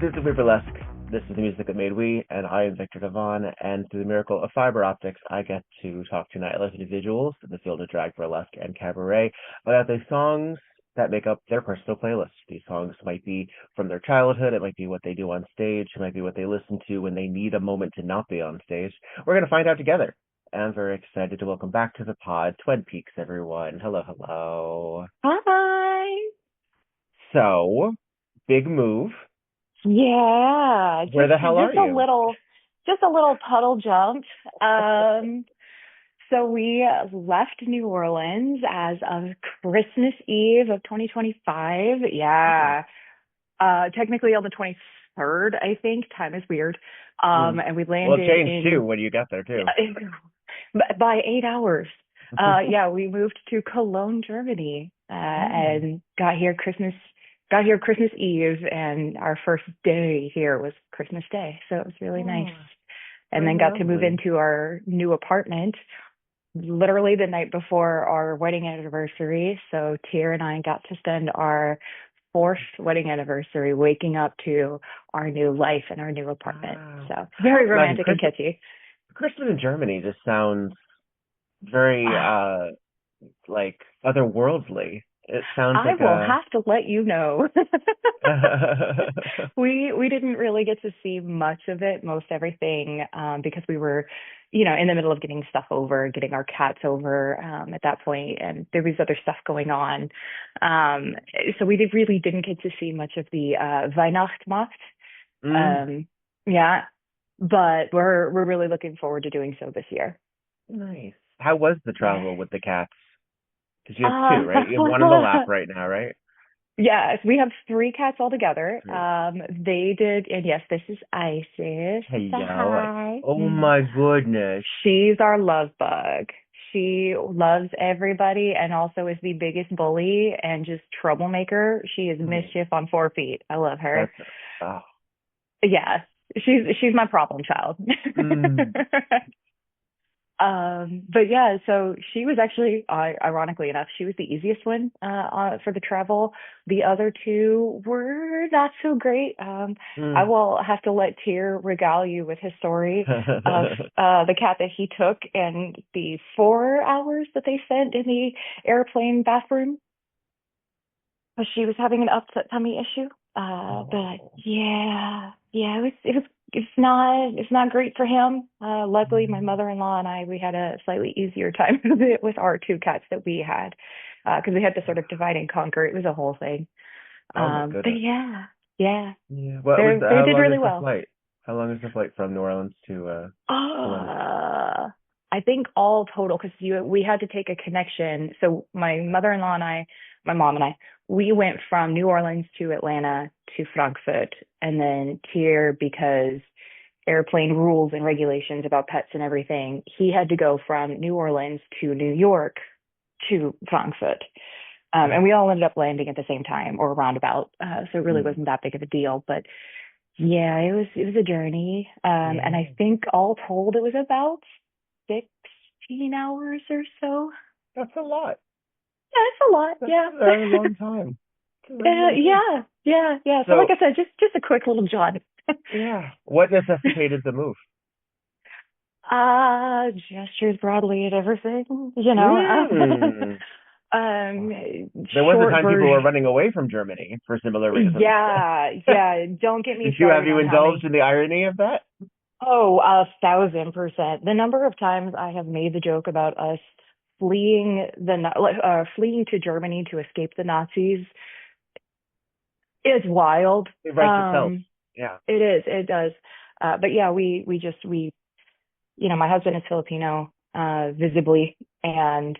This is We Burlesque. This is the music that made we, and I am Victor Devon, and through the miracle of fiber optics, I get to talk to nightless individuals in the field of drag, burlesque, and cabaret about the songs that make up their personal playlist. These songs might be from their childhood, it might be what they do on stage, it might be what they listen to when they need a moment to not be on stage. We're going to find out together. And I'm very excited to welcome back to the pod, Twen Peeks, everyone. Hello, hello. Hi. So, big move. Yeah, Where just the hell are you? just a little puddle jump. So we left New Orleans as of Christmas Eve of 2025. Oh. Yeah. Technically on the 23rd, I think. Time is weird. Mm. And we Well, it landed changed too in when you got there too. by 8 hours. Yeah, we moved to Cologne, Germany, Oh, and got here Christmas Eve, and our first day here was Christmas Day, so it was really nice. oh, And very then got to move lovely. into our new apartment literally the night before our wedding anniversary. So Tier and I got to spend our fourth wedding anniversary waking up to our new life and our new apartment. Wow. So I very would imagine romantic and kitschy. Christmas in Germany just sounds very Ah, like otherworldly. It sounds I like will a have to let you know. We didn't really get to see much of it, most everything, because we were, in the middle of getting stuff over, getting our cats over, at that point, and there was other stuff going on. Um, so really didn't get to see much of the Weihnachtsmarkt. mm, Um, yeah, but we're really looking forward to doing so this year. nice. How was the Yeah. travel with the cats? Because you have two, Uh, right? You have one on the lap right now, right? Yes, we have three cats altogether. Three. They did, and yes, this is Isis. Hey, Say yo. hi. Oh my goodness. She's our love bug. She loves everybody and also is the biggest bully and just troublemaker. She is Mm, mischief on 4 feet. I love her. that's oh. Yes, she's my problem child. Mm. But yeah, so she was actually, ironically enough, she was the easiest one for the travel. The other two were not so great. I Mm. will have to let Tyr regale you with his story of the cat that he took and the 4 hours that they spent in the airplane bathroom. She was having an upset tummy issue. But Oh. yeah, it's not great for him. Luckily, my Mm. mother-in-law and we had a slightly easier time of it with our two cats that we had, because we had to sort of divide and conquer. It was a whole thing. Oh my But goodness. yeah, Yeah. What was they how did long really is the well. flight? How long is the flight from New Orleans to Cologne? I think all total, because we had to take a connection. So my mom and I, we went from New Orleans to Atlanta to Frankfurt, and then here because airplane rules and regulations about pets and everything, he had to go from New Orleans to New York to Frankfurt. And we all ended up landing at the same time or roundabout. So it really Mm. wasn't that big of a deal. But yeah, it was a journey. And I Yeah. think all told it was about 16 hours or so. That's a lot. Yeah, it's a lot. That's Yeah. a very long time. It's a very long time. Yeah. So like So, I said, just a quick little jaunt. yeah. What necessitated the move? Gestures broadly at everything, Mm. um, There was a short time people were version. running away from Germany for similar reasons. Yeah. Don't get Did me you have started you on how indulged many. in the irony of that? Oh, 1,000%. The number of times I have made the joke about us fleeing to Germany to escape the Nazis is wild. It writes itself. Yeah. It is. It does. But yeah, my husband is Filipino, visibly, and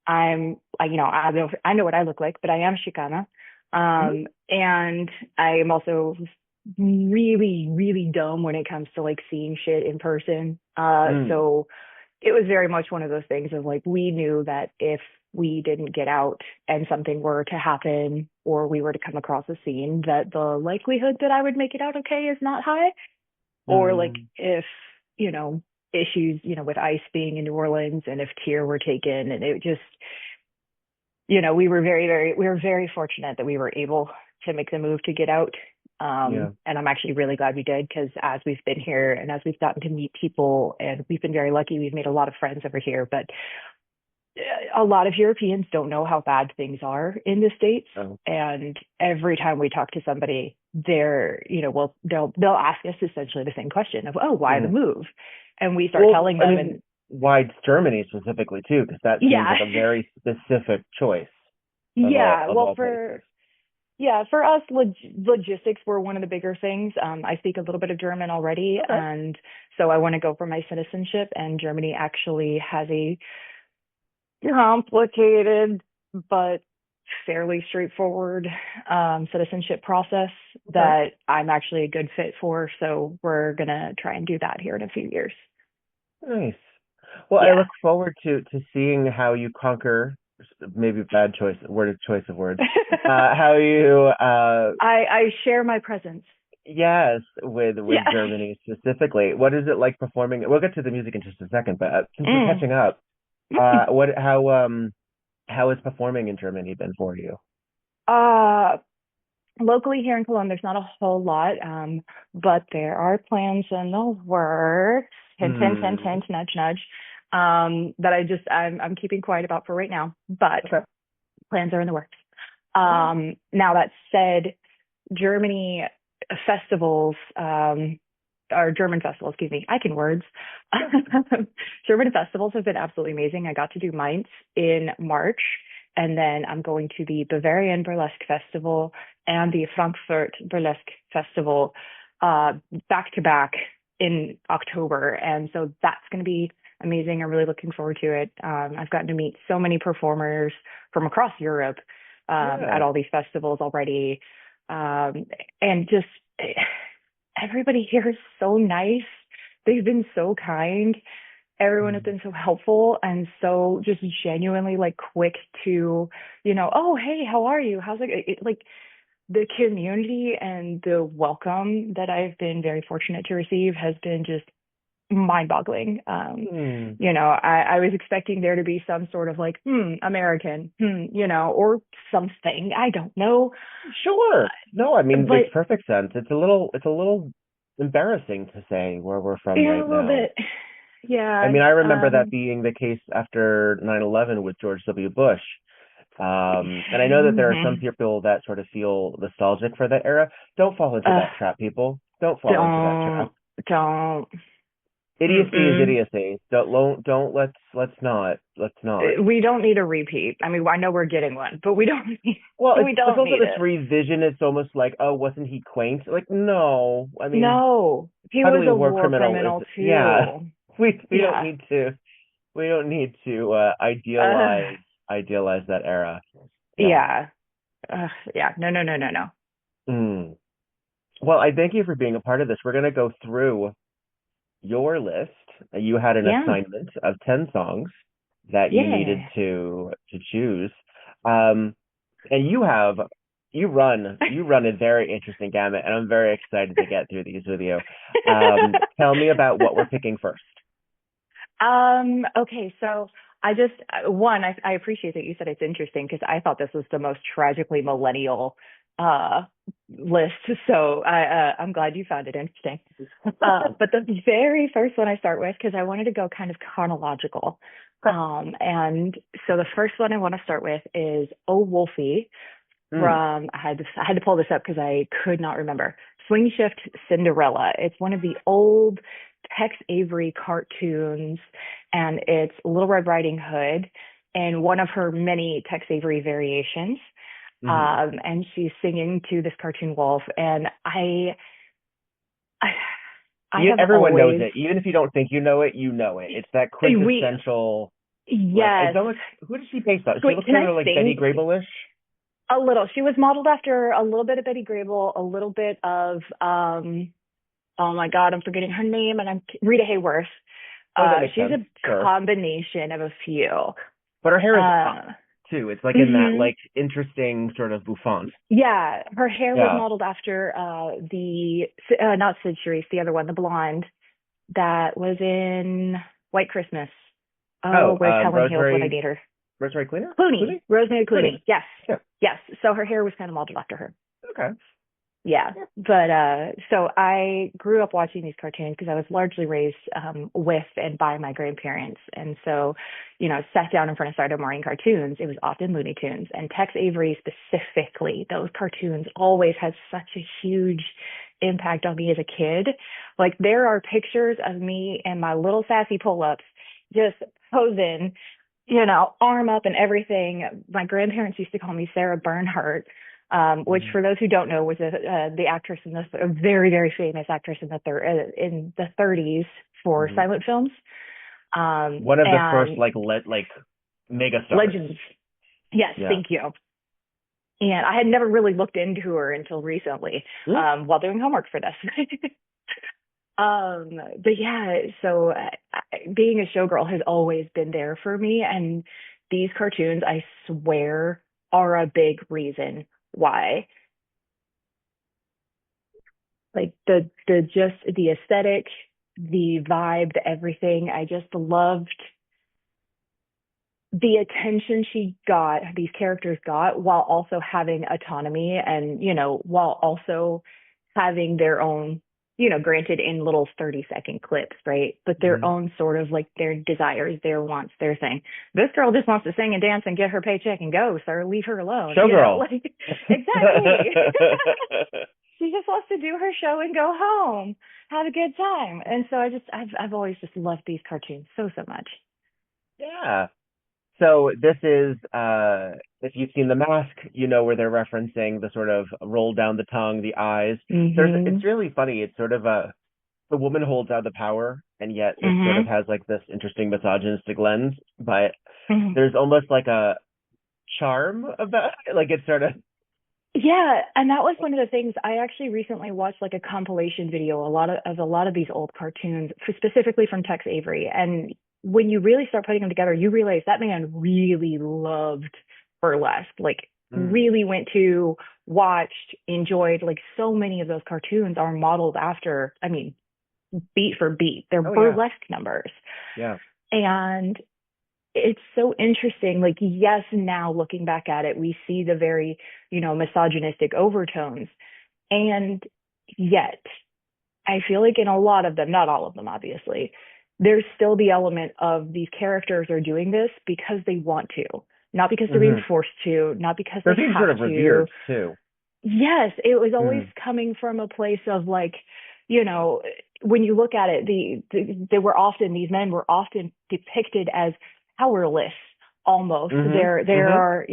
I know what I look like, but I am Chicana. Mm. And I am also really, really dumb when it comes to like seeing shit in person. Mm. So it was very much one of those things of like, we knew that if we didn't get out and something were to happen or we were to come across a scene, that the likelihood that I would make it out okay is not high. Or like Mm. if, you know, issues, with ICE being in New Orleans and if Tier were taken and it just, we were very fortunate that we were able to make the move to get out. Yeah. And I'm actually really glad we did because as we've been here and as we've gotten to meet people, and we've been very lucky, we've made a lot of friends over here. But a lot of Europeans don't know how bad things are in the States. Oh. And every time we talk to somebody, well, they'll ask us essentially the same question of, oh, why the Mhm. move? And we start Well, telling I them, mean, and why Germany specifically too? Because that seems yeah, like a very specific choice yeah. of Well, all places. for us, logistics were one of the bigger things. I speak a little bit of German already, Okay. and so I want to go for my citizenship. And Germany actually has a complicated but fairly straightforward citizenship process Okay. that I'm actually a good fit for. So we're gonna try and do that here in a few years. Nice. Well, I Yeah. look forward to seeing how you conquer, maybe bad choice of words. How you I share my presence. yes, with Yeah. Germany specifically. What is it like performing? We'll get to the music in just a second, but since we're Mm. catching up, Mm. what how is performing in Germany been for you? Uh, Locally here in Cologne, there's not a whole lot, but there are plans in the works. Hint, hint, hint, Hmm. hint, nudge, nudge. That I'm keeping quiet about for right now, but Okay. plans are in the works. All right. Now that said, Germany festivals, or German festivals, excuse me, I can words. Yeah. German festivals have been absolutely amazing. I got to do Mainz in March, and then I'm going to the Bavarian Burlesque Festival and the Frankfurt Burlesque Festival back to back in October. And so that's going to be amazing. I'm really looking forward to it. I've gotten to meet so many performers from across Europe at Yeah. all these festivals already. And just everybody here is so nice. They've been so kind. Everyone has Mm. been so helpful and so just genuinely like quick to, oh, hey, how are you? How's it? Like the community and the welcome that I've been very fortunate to receive has been just mind-boggling. Hmm. I was expecting there to be some sort of like, American, or something. I don't know. Sure. No, I mean, makes But perfect sense. It's a little embarrassing to say where we're from yeah, right a little now. bit. I Yeah. mean, I remember that being the case after 9/11 with George W. Bush. And I know that there are some Mhm. people that sort of feel nostalgic for that era. Don't fall into Uh, that trap, people. Don't fall into that trap. don't. Idiocy is Mm-mm. idiocy. Don't let's not. We don't need a repeat. I mean, I know we're getting one, but we don't need, Well, we it's don't also need this it. revision. It's almost like, oh, wasn't he quaint? Like, no. I mean, No, he was probably a a war war criminal is criminal yeah. too. We don't Yeah. need to Uh, idealize that era. Yeah. yeah. Yeah. No, no, no, no, no. Mm. Well, I thank you for being a part of this. We're gonna go through your list. You had an Yeah. assignment of 10 songs that you needed Yeah. to choose. Um, and you run a very interesting gamut, and I'm very excited to get through these with you. Tell me about what we're picking first. Okay, so I just one, I appreciate that you said it's interesting because I thought this was the most tragically millennial uh list. So I'm glad you found it interesting. But the very first one I start with, because I wanted to go kind of chronological. Okay. And so the first one I want to start with is Oh Wolfie Mm. from I had to pull this up because I could not remember. Swing Shift Cinderella. It's one of the old Tex Avery cartoons, and it's Little Red Riding Hood and one of her many Tex Avery variations. Hmm. And she's singing to this cartoon wolf, and I, I have Everyone knows always it. Even if you don't think you know it. It's that we quintessential, like, it's yes. almost, who does she based on? She Wait, looks can kind I of like Betty sing? Grable-ish. A little. She was modeled after a little bit of Betty Grable, a little bit of oh my God, I'm forgetting her name, and I'm Rita Hayworth. Oh, that makes She's sense. a Sure. combination of a few. But her hair is up Uh, too. It's like in that hmm like interesting sort of bouffant. Yeah, her hair was Yeah. modeled after the not Sid Charisse, the other one, the blonde that was in White Christmas. Oh, Oh, where's Helen Hales when I Rosemary need her? Cleaner? Clooney, Clooney? Rosemary Clooney. Clooney. Yes, Yeah. yes. So her hair was kind of modeled after her. Okay. Yeah. But so I grew up watching these cartoons because I was largely raised with and by my grandparents. And so, sat down in front of Saturday morning cartoons, it was often Looney Tunes. And Tex Avery specifically, those cartoons always had such a huge impact on me as a kid. Like there are pictures of me and my little sassy pull-ups just posing, arm up and everything. My grandparents used to call me Sarah Bernhardt, which for those who don't know was the actress a very very famous actress in the 30s for silent films. One of the first like mega stars. Legends. Yes, Yeah. thank you. And I had never really looked into her until recently, while doing homework for this. But yeah, so being a showgirl has always been there for me, and these cartoons, I swear, are a big reason why. Like the just the aesthetic, the vibe, the everything. I just loved the attention these characters got, while also having autonomy and, while also having their own, granted in little 30-second clips, right? But their own sort of like their desires, their wants, their thing. This girl just wants to sing and dance and get her paycheck and go, sir. Leave her alone. Showgirl. Exactly. She just wants to do her show and go home, have a good time. And so I've always just loved these cartoons so much. Yeah. So this is, if you've seen The Mask, where they're referencing the sort of roll down the tongue, the eyes. It's really funny. It's sort of the woman holds out the power, and yet it sort of has like this interesting misogynistic lens, but there's almost like a charm about it. Like it's sort of. Yeah, and that was one of the things. I actually recently watched like a compilation video, a lot of these old cartoons, specifically from Tex Avery. And when you really start putting them together, you realize that man really loved burlesque. Like really went to, watched, enjoyed. Like so many of those cartoons are modeled after. I mean, beat for beat, they're burlesque numbers. Yeah, and it's so interesting. Like, yes, now looking back at it, we see the very, misogynistic overtones. And yet, I feel like in a lot of them, not all of them, obviously, there's still the element of these characters are doing this because they want to, not because they're being forced to, not because they're they being have sort of to. revered too. Yes, it was always coming from a place of like, when you look at it, these men were often depicted as powerless almost. They are,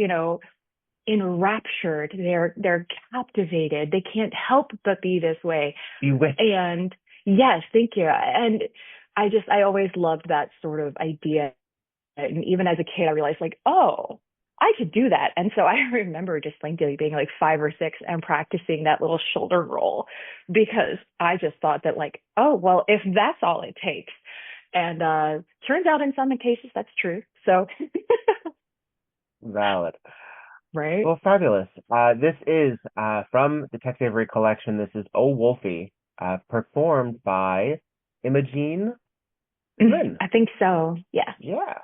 enraptured. They're captivated. They can't help but be this way. Bewitched. And yes, thank you. And I always loved that sort of idea. And even as a kid, I realized like, oh, I could do that. And so I remember distinctly being like 5 or 6 and practicing that little shoulder roll, because I just thought that like, oh, well, if that's all it takes. And turns out in some cases that's true. So valid. Right. Well, fabulous. This is from the Tex Avery collection. This is Oh Wolfie, performed by Imogen Lynn. I think so. Yeah. Yeah.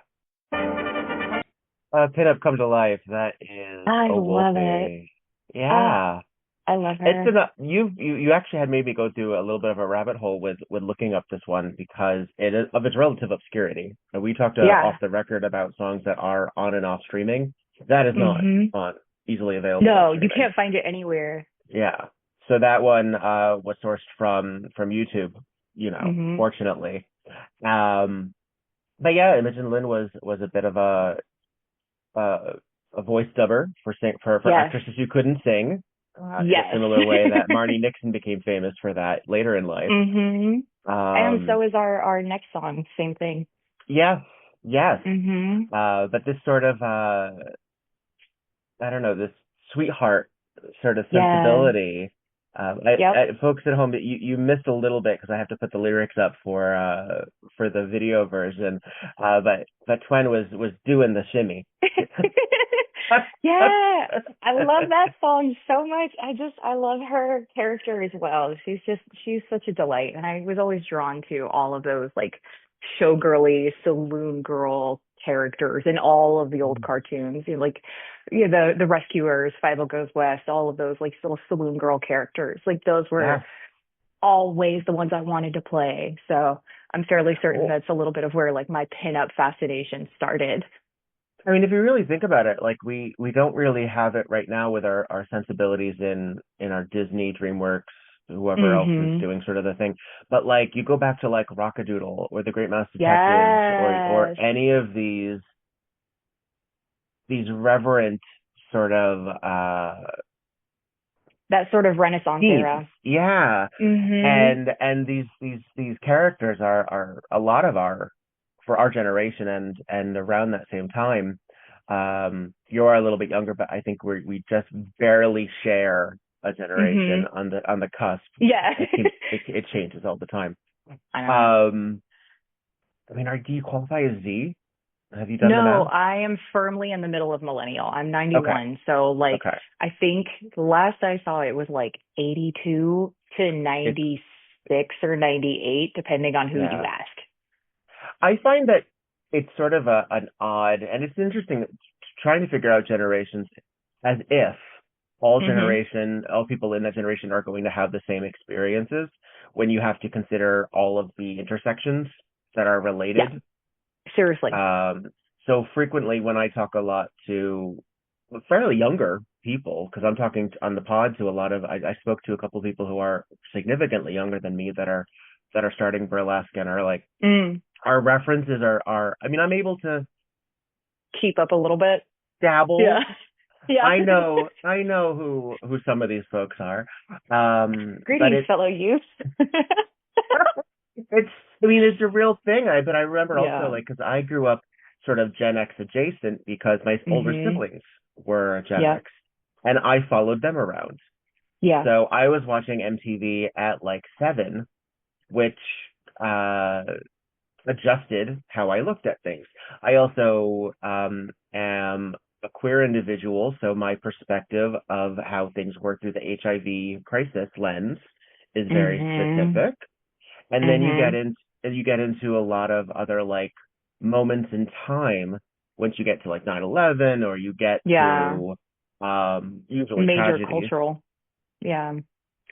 Pin Up Come to Life. That is I Oh love Wolfie. it. Yeah. I love her. It's you actually had made me go through a little bit of a rabbit hole with looking up this one, because it is of its relative obscurity. And we talked off the record about songs that are on and off streaming. That is not on easily available. No, you can't find it anywhere. Yeah. So that one was sourced from YouTube, fortunately. But yeah, Imogen Lynn was a bit of a voice dubber for actresses who couldn't sing. In a similar way that Marnie Nixon became famous for that later in life. And so is our next song. Same thing. Yes. But this sort of I don't know, this sweetheart sort of sensibility. Folks at home, you missed a little bit because I have to put the lyrics up for the video version. But Twen was doing the shimmy. Yeah, I love that song so much. I love her character as well. She's such a delight, and I was always drawn to all of those like showgirly, saloon girl characters in all of the old cartoons. Like, the Rescuers, Five O Goes West, all of those like little saloon girl characters. Like those were Yeah. always the ones I wanted to play. So I'm fairly certain Well, that's a little bit of where like my pinup fascination started. I mean, if you really think about it, like we don't really have it right now with our sensibilities in our Disney, DreamWorks, whoever else is Mhm. doing sort of the thing. But like you go back to like Rockadoodle or The Great Mouse Detectives or Yes. any of these reverent sort of That sort of Renaissance themes. era. Yeah. Mhm. And these characters are a lot of our for our generation and around that same time. You're a little bit younger, but I think we just barely share a generation Mhm. on the cusp. Yeah. It changes all the time. I know. Um, I mean, do you qualify as Z? Have you done the No, math? I am firmly in the middle of millennial. I'm Okay, 91. So like okay. I think the last I saw it was like 82 to It's 96 or 98 depending on who you yeah. ask. I find that it's sort of an odd, and it's interesting trying to figure out generations as if Mhm. all people in that generation are going to have the same experiences when you have to consider all of the intersections that are Yeah, related. seriously. Um, so frequently when I talk a lot to fairly younger people, because I'm talking on the pod to a lot of, I spoke to a couple of people who are significantly younger than me that are starting burlesque and are like, Mm. our references are I mean, I'm able to Keep up a little bit. Yeah. dabble. Yeah. I know who some of these folks are. But Greetings, fellow youth. it's I mean it's a real thing. But I remember also Yeah. like because I grew up sort of Gen X adjacent because my older Mhm. siblings were Gen Yeah. X and I followed them around. Yeah. So I was watching MTV at like 7, which uh adjusted how I looked at things. I also am a queer individual, so my perspective of how things work through the HIV crisis lens is very Mhm. specific. And then Mhm. you get into a lot of other like moments in time once you get to like 9/11 or you get Yeah. to usually Major tragedies. cultural. Yeah.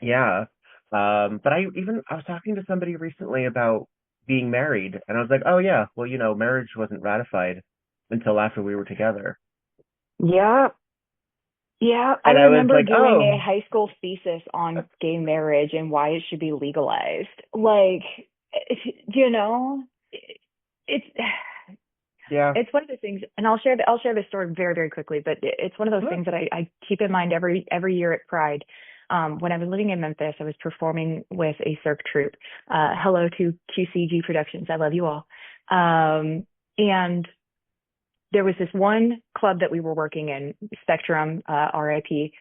Yeah. But I was talking to somebody recently about being married, and I was like, oh yeah, well, marriage wasn't ratified until after we were together. Yeah. Yeah, I And I was remember like, doing oh, a high school thesis on gay marriage and why it should be legalized. Like, you know, it's yeah. it's one of those things, and I'll share this story very very quickly. But it's one of those Huh? things that I keep in mind every year at Pride. When I was living in Memphis, I was performing with a cirque troupe. Hello to QCG Productions, I love you all. And there was this one club that we were working in, Spectrum, RIP,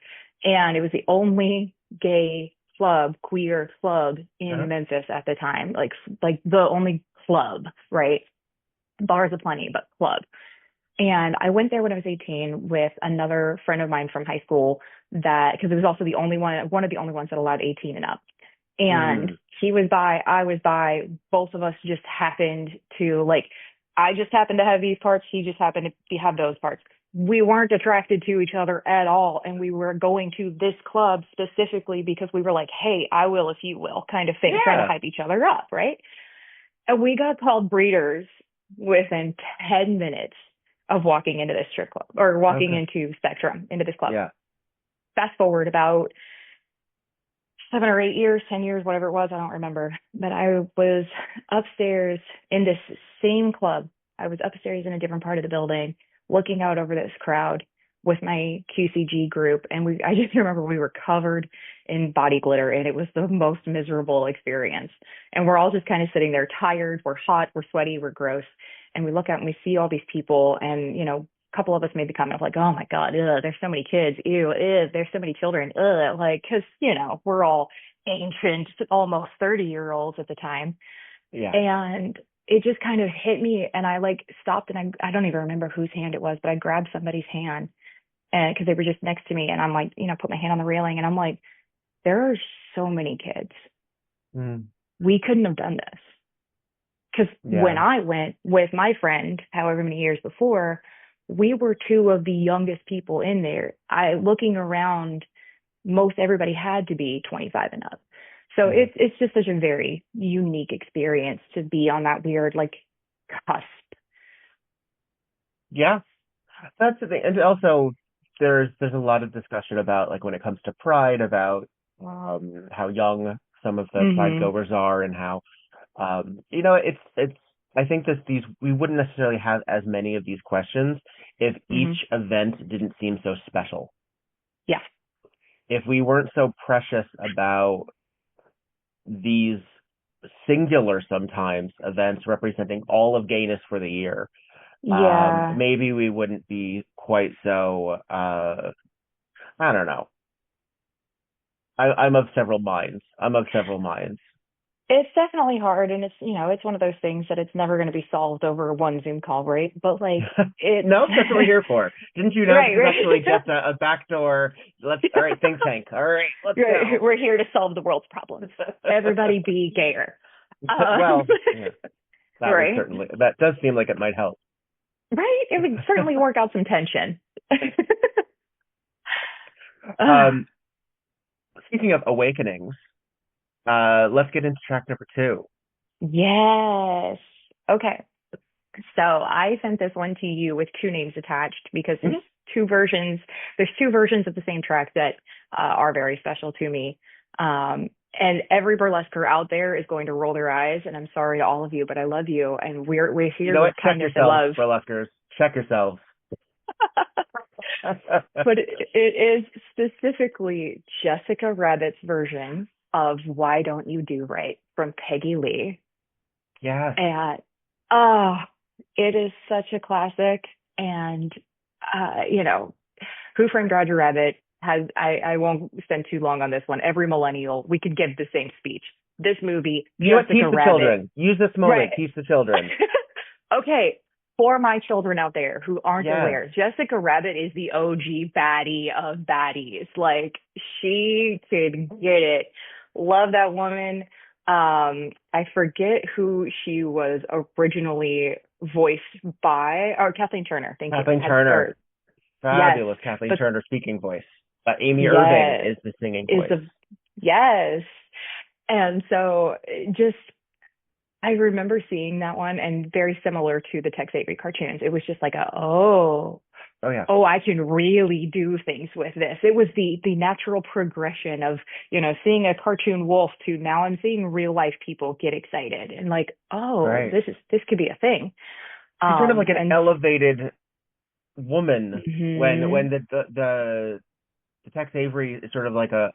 and it was the only gay club, queer club in Uh-huh. Memphis at the time, like the only club, right? Bars aplenty, but club. And I went there when I was 18 with another friend of mine from high school that, because it was also one of the only ones that allowed 18 and up. And Mm. he was bi, I was bi, both of us just happened to like, I just happened to have these parts, he just happened to have those parts. We weren't attracted to each other at all. And we were going to this club specifically because we were like, hey, I will if you will, kind of thing, trying to Yeah. hype each other up, right? And we got called breeders within 10 minutes of walking into this strip club or walking Okay. into Spectrum, into this club. Yeah. Fast forward about 7 or 8 years, 10 years, whatever it was, I don't remember. But I was upstairs in this same club. I was upstairs in a different part of the building, looking out over this crowd with my QCG group. And I just remember we were covered in body glitter and it was the most miserable experience. And we're all just kind of sitting there tired. We're hot, we're sweaty, we're gross. And we look out and we see all these people and, couple of us made the comment of like, oh my God, there's so many kids. Ew, there's so many children. Like, cause, we're all ancient, almost 30-year-olds at the time. Yeah. And it just kind of hit me. And I like stopped and I don't even remember whose hand it was, but I grabbed somebody's hand and cause they were just next to me. And I'm like, put my hand on the railing and I'm like, there are so many kids. Mm. We couldn't have done this. Because when Yeah. I went with my friend, however many years before, we were two of the youngest people in there. Looking around, most everybody had to be 25 and up. So Yeah. it's just such a very unique experience to be on that weird like cusp. Yeah. That's the thing. And also there's a lot of discussion about like when it comes to pride about how young some of the pride Mhm. goers are and how it's I think that these we wouldn't necessarily have as many of these questions if each Mhm. event didn't seem so special. Yeah. If we weren't so precious about these singular sometimes events representing all of gayness for the year, Yeah. maybe we wouldn't be quite so I don't know. I'm of several minds. I'm of several minds. It's definitely hard, and it's one of those things that it's never going to be solved over one Zoom call, right? But like it's No, that's what we're here for. Didn't you know right, this is actually right. just a backdoor? Let's all right, think tank. All right, let's Right. go. We're here to solve the world's problems. Everybody be gayer. Well, yeah, Right. that does seem like it might help. Right. It would certainly work out some tension. Ah, Um, speaking of awakenings, let's get into track number two. yes. Okay. So I sent this one to you with two names attached because Mhm. two versions. There's two versions of the same track that are very special to me. And every burlesquer out there is going to roll their eyes, and I'm sorry to all of you, but I love you, and we're You here know with what? Check kindness and yourselves, love. burlesquers. Check yourselves. But it is specifically Jessica Rabbit's version of "Why Don't You Do Right" from Peggy Lee. Yes. And oh, it is such a classic. And you know, Who Framed Roger Rabbit has I won't spend too long on this one. Every millennial, we could give the same speech. This movie, You know what? Teach Jessica the Rabbit. children. Use this Right. moment. Teach the children. Okay. For my children out there who aren't Yes. aware, Jessica Rabbit is the OG baddie of baddies. Like, she could get it. Love that woman. I forget who she was originally voiced by, or Kathleen Turner. Thank you. Kathleen Turner. Yes, Fabulous Kathleen but Turner speaking voice. Amy Irving yes, is the singing is voice. the yes. And so just I remember seeing that one, and very similar to the Tex Avery cartoons. It was just like Oh yeah. oh, I can really do things with this. It was the natural progression of, seeing a cartoon wolf to now I'm seeing real life people get excited and like, oh, Right. this could be a thing. She's sort of like an And elevated woman when mhm, the Tex Avery is sort of like a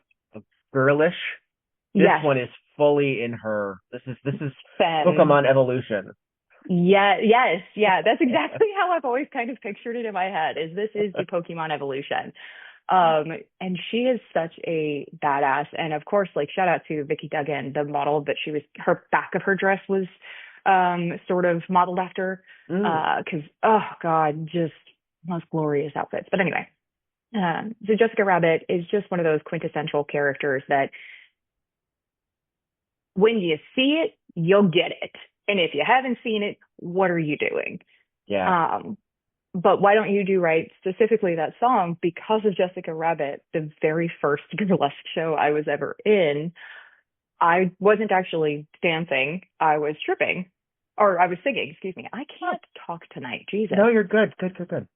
girlish. This yes, one is fully in her. This is femme. Pokemon evolution. Yeah, yes, yeah. That's exactly how I've always kind of pictured it in my head. This is the Pokemon evolution. And she is such a badass. And of course, like shout out to Vicky Duggan, the model that her back of her dress was sort of modeled after. Mm. Cause oh God, just most glorious outfits. But anyway, so Jessica Rabbit is just one of those quintessential characters that when you see it, you'll get it. And if you haven't seen it, what are you doing? Yeah. Um, but Why Don't You Do Right, specifically that song, because of Jessica Rabbit, the very first burlesque show I was ever in, I wasn't actually dancing. I was stripping, or I was singing, excuse me. I Oh, can't talk tonight, Jesus. no, you're good. Good, good, good.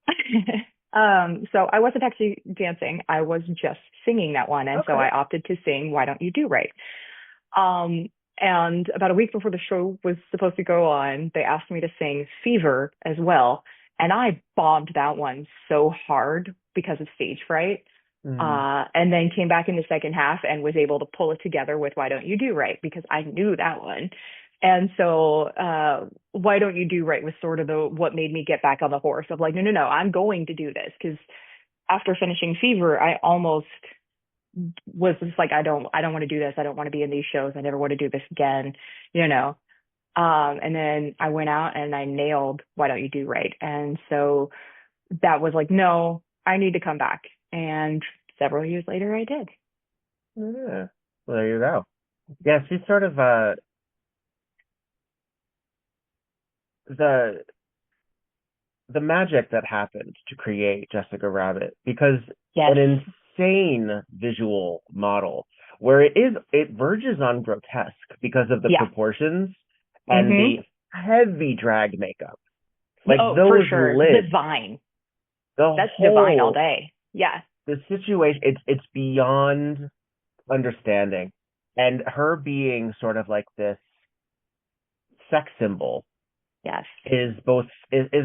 So I wasn't actually dancing. I was just singing that one. And so Okay. I opted to sing Why Don't You Do Right. Um, and about a week before the show was supposed to go on, they asked me to sing Fever as well. And I bombed that one so hard because of stage fright. Mm. And then came back in the second half and was able to pull it together with Why Don't You Do Right because I knew that one. And so, Why Don't You Do Right was sort of what made me get back on the horse of like, no, no, no, I'm going to do this. Cause after finishing Fever, I almost was just like, I don't want to do this. I don't want to be in these shows. I never want to do this again, you know? And then I went out and I nailed Why Don't You Do Right. And so that was like, no, I need to come back. And several years later, I did. Yeah. Well, there you go. Yeah, she's sort of the the magic that happened to create Jessica Rabbit, because Yes. an insane visual model where it verges on grotesque because of the Yeah. proportions and Mhm. the heavy drag makeup. Like Oh, for those sure. lids, Divine. the That's divine all whole day. Yeah. the situation, it's beyond understanding. And her being sort of like this sex symbol Yes. is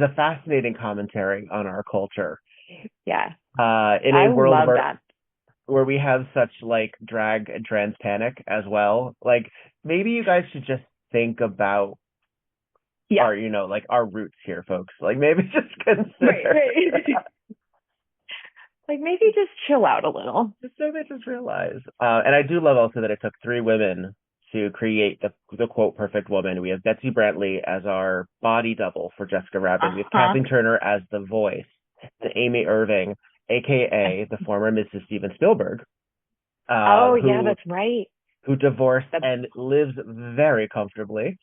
a fascinating commentary on our culture. Yeah. In I a world love that. where we have such like drag and trans panic as well. Like maybe you guys should just think about Yeah. our, like our roots here, folks. Like maybe just Right. consider. Right. Like maybe just chill out a little. Just maybe just realize. And I do love also that it took three women to create the quote perfect woman. We have Betsy Brantley as our body double for Jessica Rabbit. We have Uh-huh. Kathleen Turner as the voice, and Amy Irving, aka the former Mrs. Steven Spielberg, Oh, yeah, who that's right. divorced That, and lives very comfortably.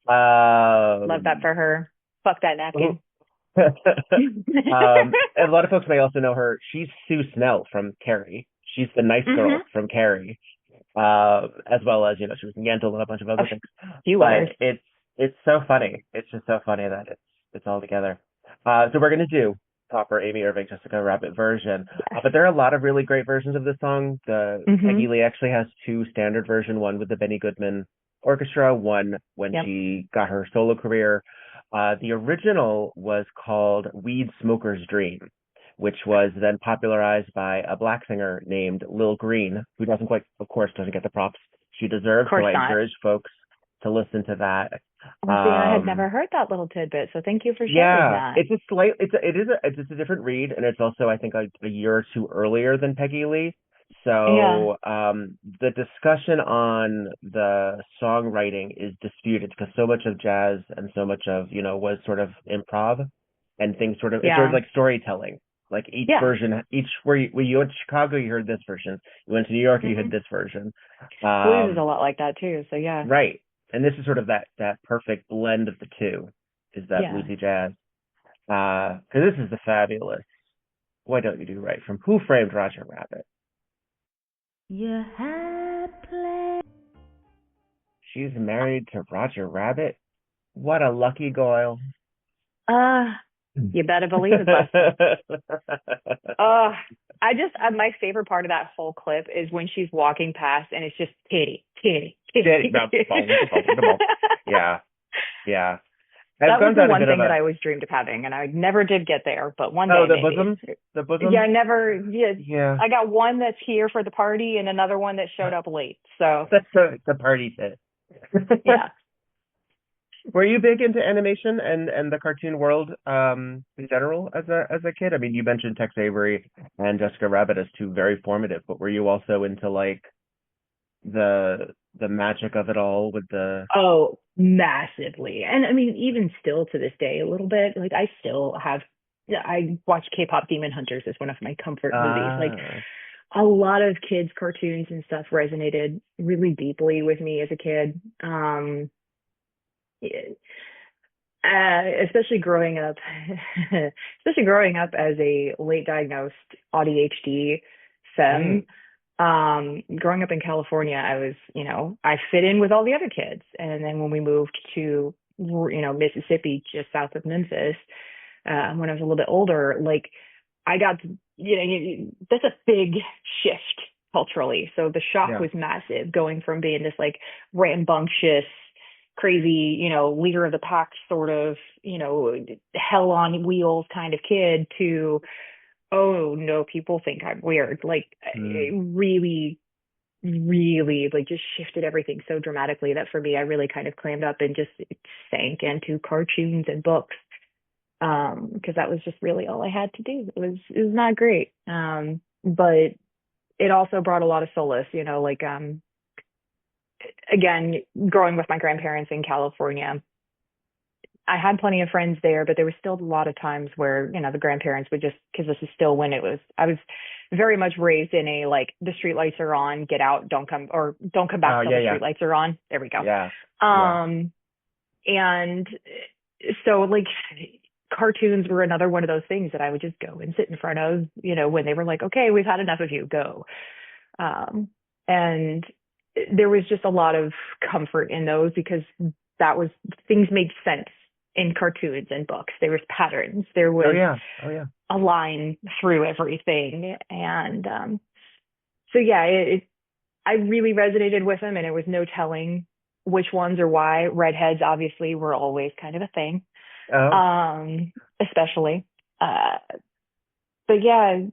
love that Um, for her. Fuck that napkin. and a lot of folks may also know her. She's Sue Snell from Carrie. She's the nice Mhm. girl from Carrie, as well as she was in Yentl and a bunch of Oh, other things. you But are. it's so funny. It's just so funny that it's all together. So we're gonna do proper Amy Irving Jessica Rabbit version. Yes. But there are a lot of really great versions of this song. The Peggy Mhm. Lee actually has two standard version, one with the Benny Goodman Orchestra, one when Yep. she got her solo career. The original was called Weed Smoker's Dream, which was then popularized by a black singer named Lil Green, who of course, doesn't get the props she Of deserves. So course I not. encourage folks to listen to that. Oh, see, I had Um, never heard that little tidbit, so thank you for sharing yeah, that. it's a slight, it's just a different read, and it's also I think a year or two earlier than Peggy Lee. Yeah. So the discussion on the songwriting is disputed because so much of jazz and so much of was sort of improv, and things it's sort of Yeah. like storytelling. Like each Yeah. version, when you went to Chicago, you heard this version. You went to New York, you heard Mhm. this version. Blues is a Um, lot like that too, so yeah. right, and this is sort of that perfect blend of the two. Is that Yeah. bluesy jazz? Because this is the fabulous Why Don't You Do Right from Who Framed Roger Rabbit. You had play. She's married to Roger Rabbit. What a lucky goyle. You better believe it, Buster. My favorite part of that whole clip is when she's walking past and it's just titty, titty, titty. Yeah, yeah. I've That was gone the down a one bit of thing that a I always dreamed of having, and I never did get there, but one day the maybe. bosom. Yeah, I never. Yeah, Yeah, I got one that's here for the party and another one that showed up late. So that's the party fit. yeah. Were you big into animation and the cartoon world in general as a kid? I mean, you mentioned Tex Avery and Jessica Rabbit as two very formative, but were you also into like the magic of it all with the Oh, massively. And I mean, even still to this day, a little bit. Like I still have. Yeah, I watch K-pop Demon Hunters as one of my comfort movies. Like a lot of kids' cartoons and stuff resonated really deeply with me as a kid. Especially growing up, especially growing up as a late diagnosed ADHD femme. Growing up in California, I was, I fit in with all the other kids. And then when we moved to, Mississippi, just south of Memphis, when I was a little bit older, like I got, that's a big shift culturally. So the shock was massive going from being this like rambunctious, crazy, leader of the pack sort of, hell on wheels kind of kid to, oh no, people think I'm weird. Like it really, really like just shifted everything so dramatically that for me, I really kind of clammed up and just sank into cartoons and books. Because that was just really all I had to do. It was not great. But it also brought a lot of solace, like again, growing with my grandparents in California, I had plenty of friends there, but there was still a lot of times where, the grandparents would just, because this is still when I was very much raised in a, like, the street lights are on, get out, don't come back till the street lights are on. There we go. Yeah. And so like cartoons were another one of those things that I would just go and sit in front of, when they were like, okay, we've had enough of you, go. And there was just a lot of comfort in those because things made sense in cartoons and books. There was patterns. There was a line through everything. And so, yeah, I really resonated with them, and it was no telling which ones or why. Redheads obviously were always kind of a thing, especially. But yeah,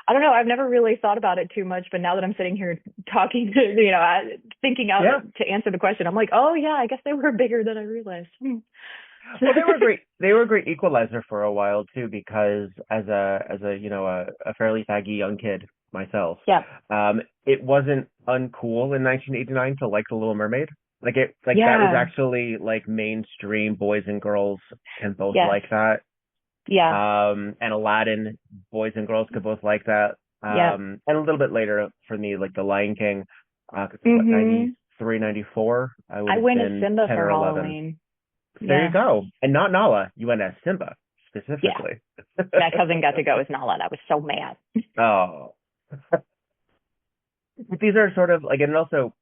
I don't know. I've never really thought about it too much, but now that I'm sitting here talking to, thinking out to answer the question, I'm like, oh yeah, I guess they were bigger than I realized. Well, they were great. They were a great equalizer for a while too, because as a a fairly faggy young kid myself, it wasn't uncool in 1989 to like The Little Mermaid. That was actually like mainstream. Boys and girls can both like that. Yeah. And Aladdin, boys and girls could both like that. And a little bit later for me, like The Lion King, 93, 94. I went as Simba 10 for or 11. Halloween. There you go. And not Nala. You went as Simba specifically. Yeah. My cousin got to go as Nala, and I was so mad. Oh. But these are sort of like, and also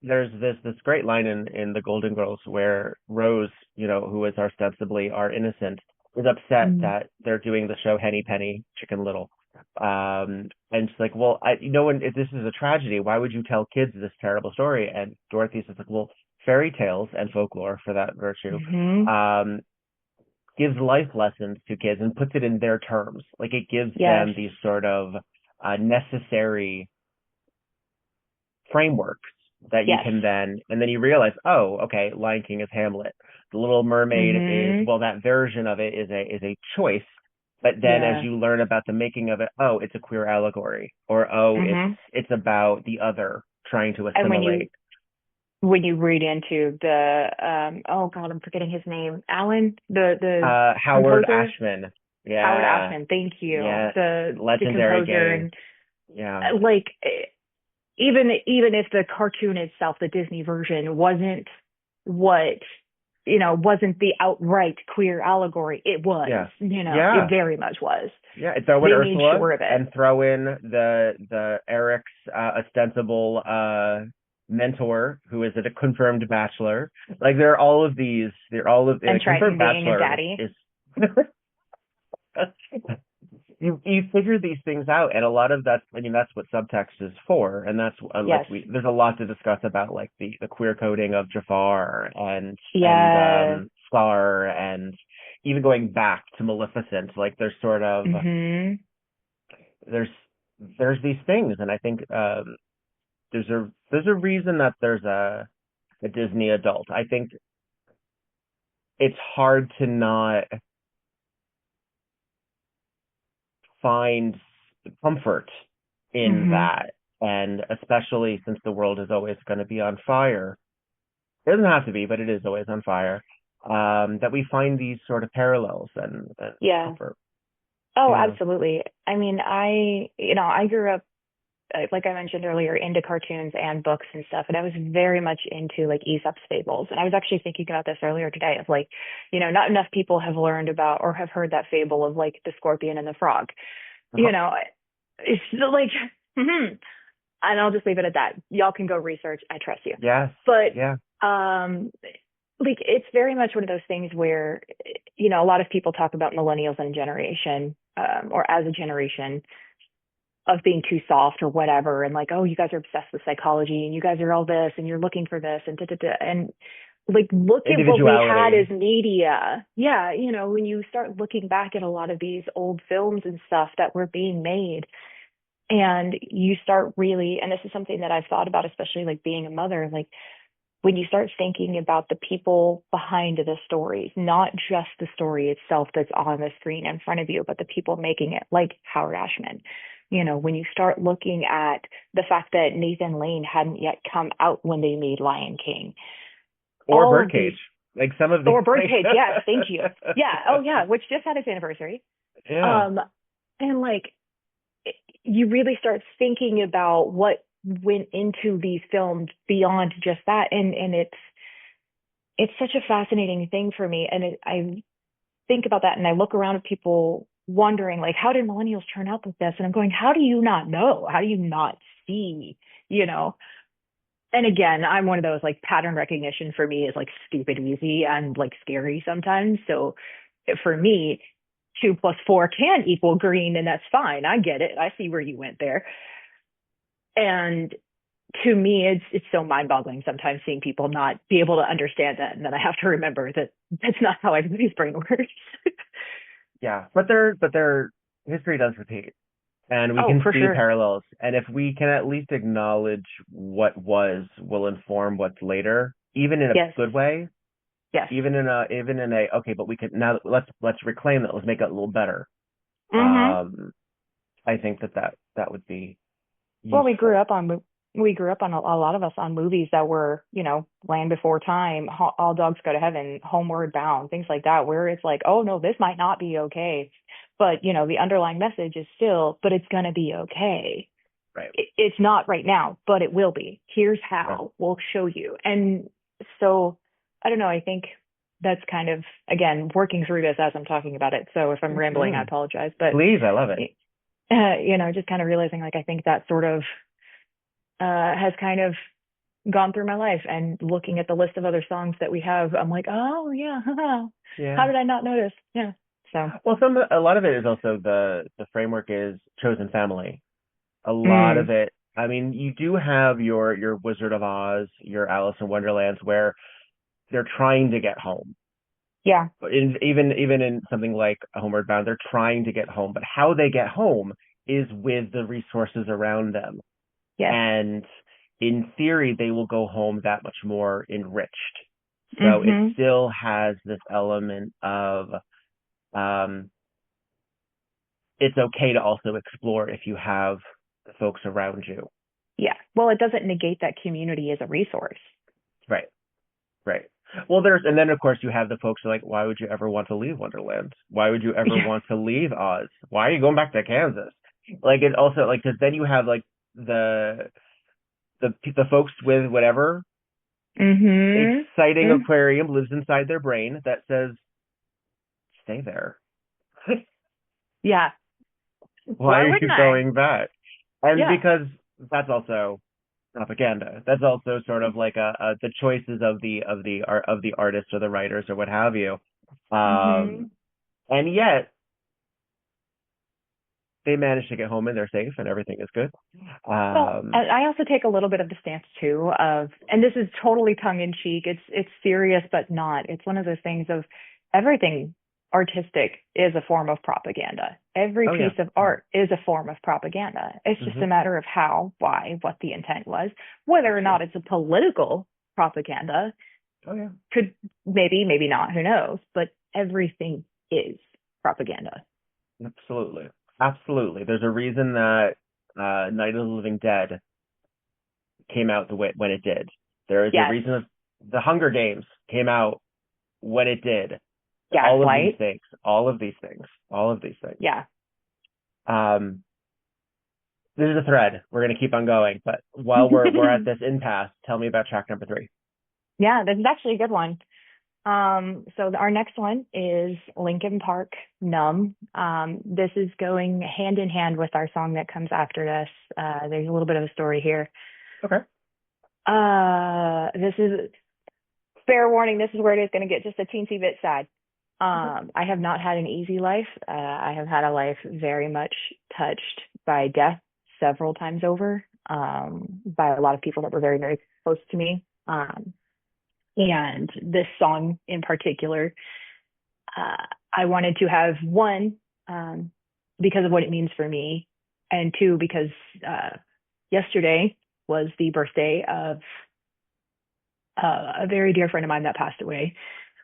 there's this great line in the Golden Girls where Rose, who is ostensibly our innocent, is upset that they're doing the show Henny Penny Chicken Little. And she's like, well, if this is a tragedy, why would you tell kids this terrible story? And Dorothy's just like, well, fairy tales and folklore, for that virtue, gives life lessons to kids and puts it in their terms. Like, it gives them these sort of necessary frameworks that you can and then you realize, oh, okay, Lion King is Hamlet. The Little Mermaid is, well, that version of it is a choice. But then as you learn about the making of it, oh, it's a queer allegory, or it's about the other trying to assimilate. When you read into the oh god, I'm forgetting his name, Alan, the Howard composer? Ashman. Yeah, Howard Ashman. Thank you. Yeah, the legendary composer. game. Like, even if the cartoon itself, the Disney version, wasn't wasn't the outright queer allegory, it was. It very much was. Yeah, throw in they Ursula made sure of it. And throw in the Eric's ostensible mentor, who is a confirmed bachelor. Like, there are all of these. They're all of and confirmed being bachelor a daddy. You figure these things out, and a lot of that's what subtext is for, and that's there's a lot to discuss about, like the queer coding of Jafar and Scar, and even going back to Maleficent. Like, there's sort of there's these things, and I think there's a reason that there's a Disney adult. I think it's hard to not find comfort in that, and especially since the world is always going to be on fire. It doesn't have to be, but it is always on fire. That we find these sort of parallels and comfort. Oh, absolutely. I mean, I grew up, like I mentioned earlier, into cartoons and books and stuff, and I was very much into like Aesop's fables. And I was actually thinking about this earlier today of like, not enough people have learned about or have heard that fable of like the scorpion and the frog. It's like, and I'll just leave it at that. Y'all can go research. I trust you. Yes. But like, it's very much one of those things where, a lot of people talk about millennials and generation, or as a generation, of being too soft or whatever, and like, oh, you guys are obsessed with psychology, and you guys are all this, and you're looking for this, and and like, look at what we had as media. Yeah, when you start looking back at a lot of these old films and stuff that were being made, and you start really, and this is something that I've thought about, especially like being a mother, like when you start thinking about the people behind the stories, not just the story itself that's on the screen in front of you, but the people making it, like Howard Ashman. When you start looking at the fact that Nathan Lane hadn't yet come out when they made Lion King. Or Birdcage. Like some of the... Or Birdcage, yes, thank you. Yeah, oh yeah, which just had its anniversary. Yeah. And like, you really start thinking about what went into these films beyond just that. And it's such a fascinating thing for me. And I think about that and I look around at people wondering, like, how did millennials turn out with this? And I'm going, how do you not know? How do you not see, you know? And again, I'm one of those, like, pattern recognition for me is like stupid easy and like scary sometimes. So for me, 2 plus 4 can equal green, and that's fine. I get it. I see where you went there. And to me, it's so mind-boggling sometimes seeing people not be able to understand that, and then I have to remember that that's not how everybody's brain works. Yeah, but their history does repeat, and we Oh, can for see sure. parallels. And if we can at least acknowledge what was, will inform what's later, even in a Yes. good way, Yes. even in a okay, but we could now let's reclaim that. Let's make it a little better. Mhm. Um, I think that would be Well, useful. we grew up on a lot of us on movies that were, Land Before Time, All Dogs Go to Heaven, Homeward Bound, things like that, where it's like, oh no, this might not be okay, but the underlying message is still, but it's gonna be okay. Right. It's not right now, but it will be. Here's Yeah. how. We'll show you. And so, I don't know. I think that's kind of, again, working through this as I'm talking about it. So if I'm rambling, I Mhm. apologize. But Please, I love it. just kind of realizing, like, I think that sort of has kind of gone through my life, and looking at the list of other songs that we have, I'm like, oh yeah, how Yeah. did I not notice? Yeah. So, Well, a lot of it is also the framework is chosen family. A lot mm, of it. I mean, you do have your Wizard of Oz, your Alice in Wonderlands, where they're trying to get home. yeah, But even in something like Homeward Bound, they're trying to get home. But how they get home is with the resources around them. yes, And in theory, they will go home that much more enriched. So it mhm, still has this element of um, it's okay to also explore if you have the folks around you. yeah. Well, it doesn't negate that community as a resource. Right, right. Well, and then of course you have the folks who are like, why would you ever want to leave Wonderland? Why would you ever Yeah. want to leave Oz? Why are you going back to Kansas? Like it also like because then you have like the the folks with whatever Mhm. exciting Mm. aquarium lives inside their brain that says stay there. Yeah. Why Why are wouldn't you I? going back? And Yeah. because that's also propaganda. That's also sort of like the choices of the artists or the writers or what have you. Um, Mhm. and yet they manage to get home and they're safe and everything is good. Well, Um, and I also take a little bit of the stance too of, and this is totally tongue in cheek. It's serious, but not. It's one of those things of everything artistic is a form of propaganda. Every oh yeah. piece of art is a form of propaganda. It's just Hmm. a matter of how, why, what the intent was. Whether That's or true. not it's a political propaganda Oh yeah. could, maybe not, who knows? But everything is propaganda. Absolutely. Absolutely. There's a reason that Night of the Living Dead came out the way when it did. There is a Yes. reason that the Hunger Games came out when it did. All of these Gaslight. things, all of these things, all of these things. Yeah. Um, this is a thread. We're going to keep on going, but while we're at this impasse, tell me about track number 3. Yeah, this is actually a good one. So our next one is Linkin Park, Numb. This is going hand in hand with our song that comes after this. There's a little bit of a story here. Okay. This is fair warning. This is where it is going to get just a teensy bit sad. Okay. I have not had an easy life. I have had a life very much touched by death several times over, by a lot of people that were very, very close to me. And this song in particular, I wanted to have one, because of what it means for me, and two, because yesterday was the birthday of a very dear friend of mine that passed away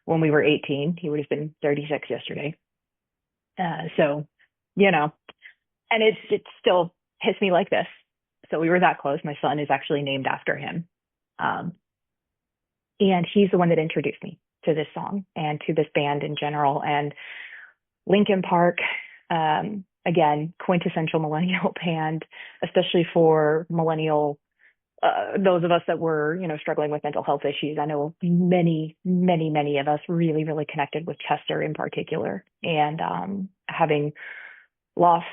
when we were 18. He would have been 36 yesterday. So, you know, and it still hits me like this. So we were that close. My son is actually named after him. Um, and he's the one that introduced me to this song and to this band in general. And Linkin Park, again, quintessential millennial band, especially for millennial those of us that were, struggling with mental health issues. I know many, many, many of us really, really connected with Chester in particular. And having lost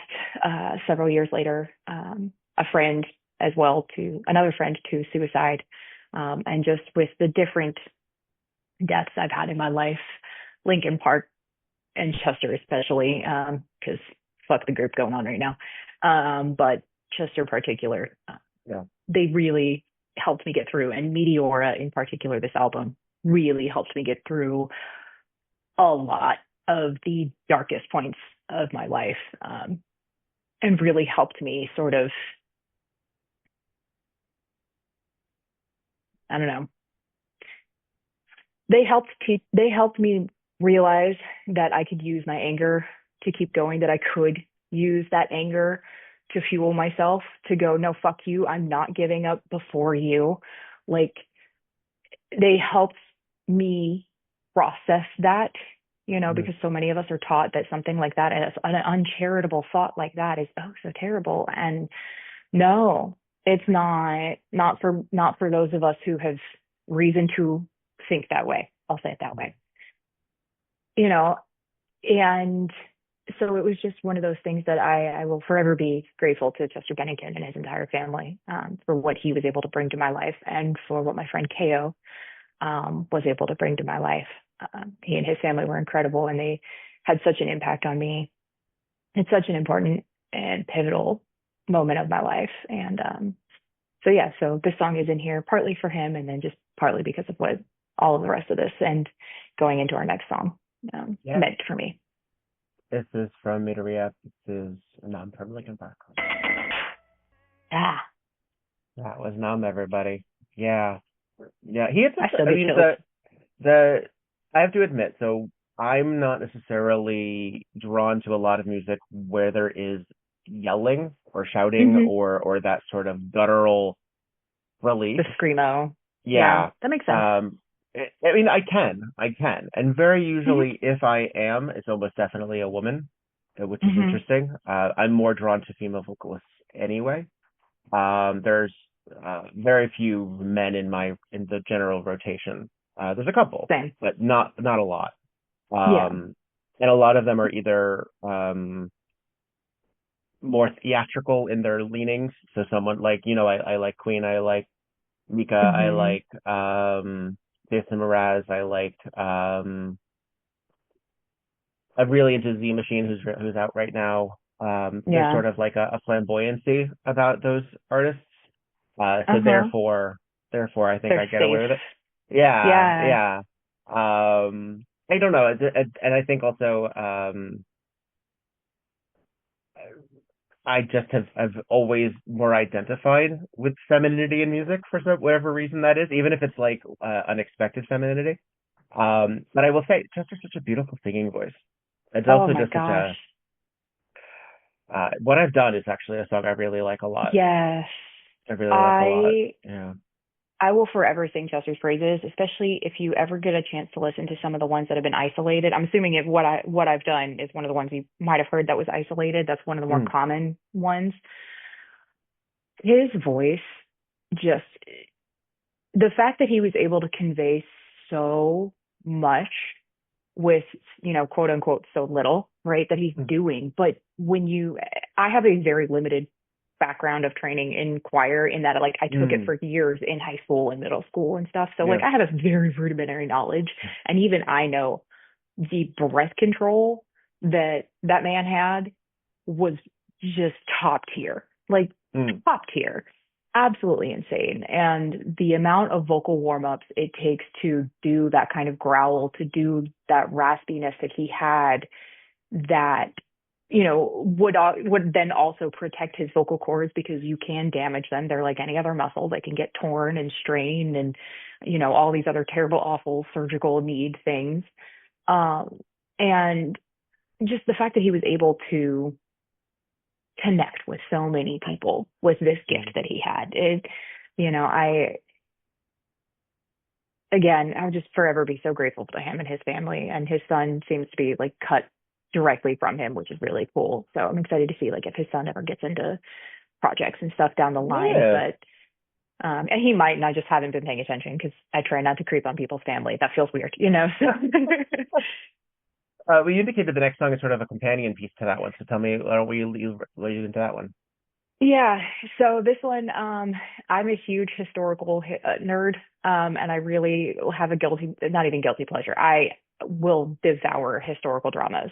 several years later a friend as well to another friend to suicide, and just with the different deaths I've had in my life, Linkin Park and Chester especially, because fuck the group going on right now. But Chester in particular, Yeah. they really helped me get through. And Meteora in particular, this album really helped me get through a lot of the darkest points of my life, and really helped me sort of, I don't know. They helped me realize that I could use my anger to keep going, that I could use that anger to fuel myself, to go, no, fuck you, I'm not giving up before you. Like, they helped me process that, because so many of us are taught that something like that, an uncharitable thought like that, is oh so terrible. And no, it's not for those of us who have reason to think that way. I'll say it that way. And so it was just one of those things that I will forever be grateful to Chester Bennington and his entire family, for what he was able to bring to my life, and for what my friend Ko was able to bring to my life. He and his family were incredible, and they had such an impact on me. It's such an important and pivotal moment of my life. And so this song is in here partly for him, and then just partly because of what all of the rest of this and going into our next song meant for me. This is from Meteora. This is Numb from Linkin Park. Ah. That was Numb, everybody. Yeah. Yeah. He had I have to admit, so I'm not necessarily drawn to a lot of music where there is yelling or shouting or that sort of guttural release. The screamo. Yeah. That makes sense. I mean, I can. And very usually, if I am, it's almost definitely a woman, which is interesting. I'm more drawn to female vocalists anyway. There's very few men in the general rotation. There's a couple, Same. but not a lot. And a lot of them are either more theatrical in their leanings. So someone like, I like Queen, I like Mika, I like Jason Mraz, I liked I'm really into Z Machine, who's out right now. There's sort of like a flamboyancy about those artists. So therefore I think they're I get safe. away with it. Yeah. I don't know, and I think also I just have always more identified with femininity in music for whatever reason that is, even if it's like unexpected femininity. But I will say, Chester's such a beautiful singing voice. It's also just such a. What I've Done is actually a song I really like a lot. Yes, I really like a lot. Yeah. I will forever sing Chester's praises, especially if you ever get a chance to listen to some of the ones that have been isolated. I'm assuming what I've Done is one of the ones you might have heard that was isolated. That's one of the more common ones. His voice, just the fact that he was able to convey so much with, quote unquote, so little, right, that he's doing. But I have a very limited background of training in choir, in that I took it for years in high school and middle school and stuff. So I have a very rudimentary knowledge, and even I know the breath control that man had was just top tier, top tier, absolutely insane. And the amount of vocal warm-ups it takes to do that kind of growl, to do that raspiness that he had, that would then also protect his vocal cords, because you can damage them. They're like any other muscle. They can get torn and strained and, all these other terrible, awful surgical need things. And just the fact that he was able to connect with so many people with this gift that he had, I'll just forever be so grateful to him and his family. And his son seems to be cut directly from him, which is really cool. So I'm excited to see if his son ever gets into projects and stuff down the line. But And he might, and I just haven't been paying attention because I try not to creep on people's family. That feels weird, you know? So Well, you indicated the next song is sort of a companion piece to that one. So tell me, why don't we lead into that one? yeah. So this one, I'm a huge historical nerd, and I really have a not even guilty pleasure. I will devour historical dramas.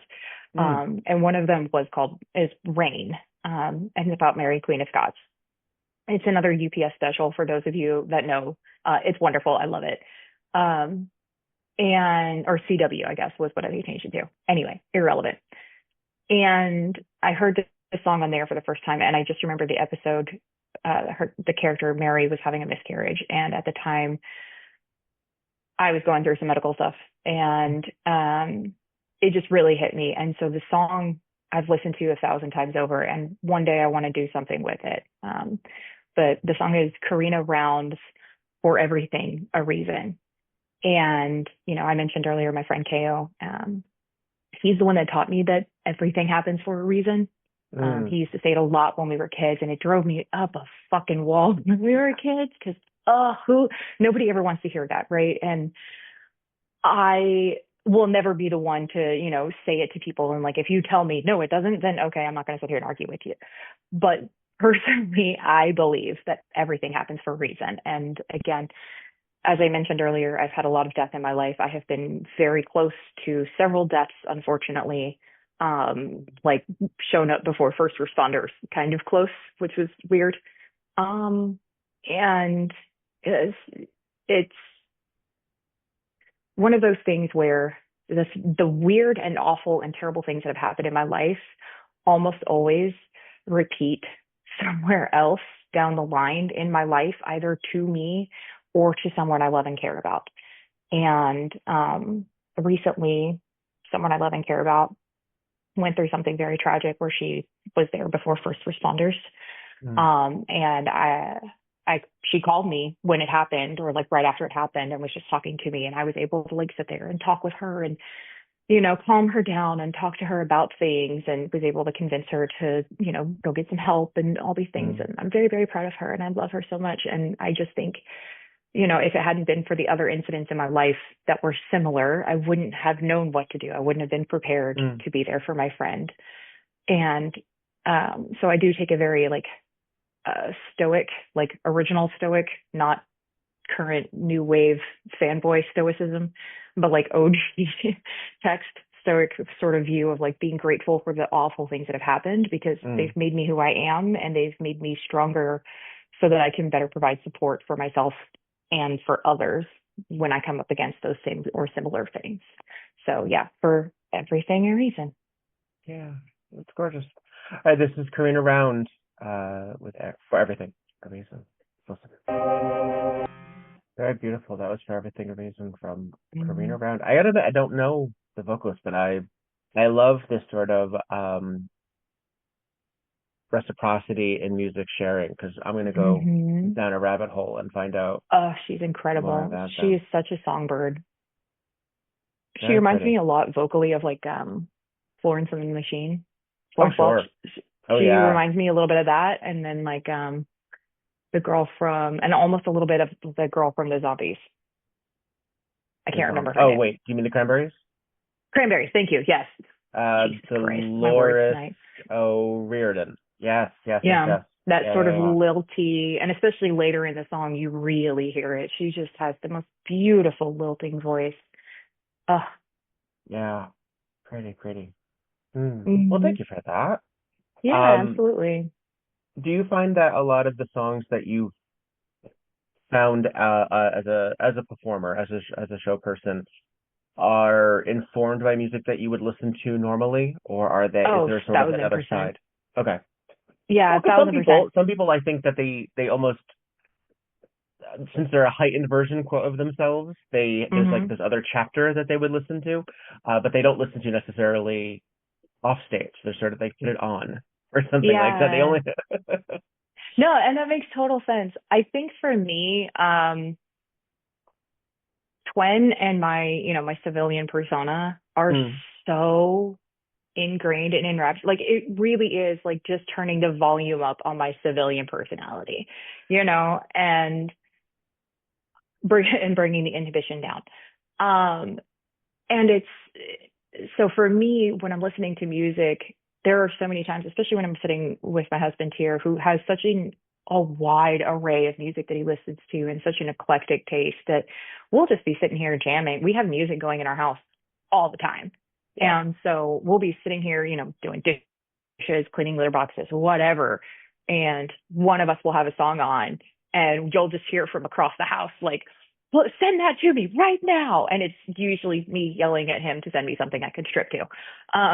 Mm. And one of them is Rain, and it's about Mary, Queen of Scots. It's another UPS special for those of you that know. It's wonderful. I love it. Um, or CW, I guess, was what I changed it to. Anyway, irrelevant. And I heard the song on there for the first time, and I just remember the episode. The character Mary was having a miscarriage, and at the time, I was going through some medical stuff, and it just really hit me. And so the song I've listened to 1,000 times over, and one day I want to do something with it. But the song is Karina Round's "For Everything a Reason." And, I mentioned earlier my friend Ko. He's the one that taught me that everything happens for a reason. He used to say it a lot when we were kids, and it drove me up a fucking wall when we were kids because, nobody ever wants to hear that, right? And I will never be the one to, say it to people. And like, if you tell me, no, it doesn't, then okay, I'm not going to sit here and argue with you. But personally, I believe that everything happens for a reason. And again, as I mentioned earlier, I've had a lot of death in my life. I have been very close to several deaths, unfortunately, like shown up before first responders, kind of close, which was weird. And it's one of those things where the weird and awful and terrible things that have happened in my life almost always repeat somewhere else down the line in my life, either to me or to someone I love and care about. And recently, someone I love and care about went through something very tragic where she was there before first responders. And she called me when it happened, or like right after it happened, and was just talking to me. And I was able to like sit there and talk with her and, calm her down and talk to her about things, and was able to convince her to, go get some help and all these things. And I'm very, very proud of her, and I love her so much. And I just think, if it hadn't been for the other incidents in my life that were similar, I wouldn't have known what to do. I wouldn't have been prepared to be there for my friend. And so I do take a very stoic, like original stoic, not current new wave fanboy stoicism, but like OG text stoic sort of view of like being grateful for the awful things that have happened, because they've made me who I am, and they've made me stronger so that I can better provide support for myself and for others when I come up against those same or similar things. So yeah, for everything a reason. Yeah, it's gorgeous. All right, this is Karina Round For Everything a Reason. Listen. Very beautiful. That was For Everything a Reason from Karina Round. I gotta admit, I don't know the vocalist, but I love this sort of reciprocity in music sharing, because I'm going to go down a rabbit hole and find out. Oh, she's incredible. She is such a songbird. She reminds me a lot vocally of like Florence and the Machine. Florence Welch. She reminds me a little bit of that, and then like the girl from, and almost a little bit of the girl from the Zombies. I can't remember her name. Wait, do you mean the Cranberries? Cranberries, thank you. Yes. Dolores O'Riordan. Yes. That sort of lilty, and especially later in the song, you really hear it. She just has the most beautiful lilting voice. Yeah, pretty. Well, thank you for that. Yeah, absolutely. Do you find that a lot of the songs that you found as a performer, as a show person, are informed by music that you would listen to normally, or are they? Is there sort of another side? Okay. Yeah, well, 1,000%. Some people, I think that they almost, since they're a heightened version of themselves, there's like this other chapter that they would listen to, but they don't listen to necessarily off stage. They're sort of, they put it on or something like that. They only. No, and that makes total sense. I think for me, Twen and my civilian persona are so ingrained and enwrapped. Like it really is like just turning the volume up on my civilian personality, and bringing the inhibition down. And so for me, when I'm listening to music, there are so many times, especially when I'm sitting with my husband here, who has such a wide array of music that he listens to and such an eclectic taste, that we'll just be sitting here jamming. We have music going in our house all the time. Yeah. And so we'll be sitting here, doing dishes, cleaning litter boxes, whatever. And one of us will have a song on, and you'll just hear from across the house, like, well, send that to me right now. And it's usually me yelling at him to send me something I could strip to.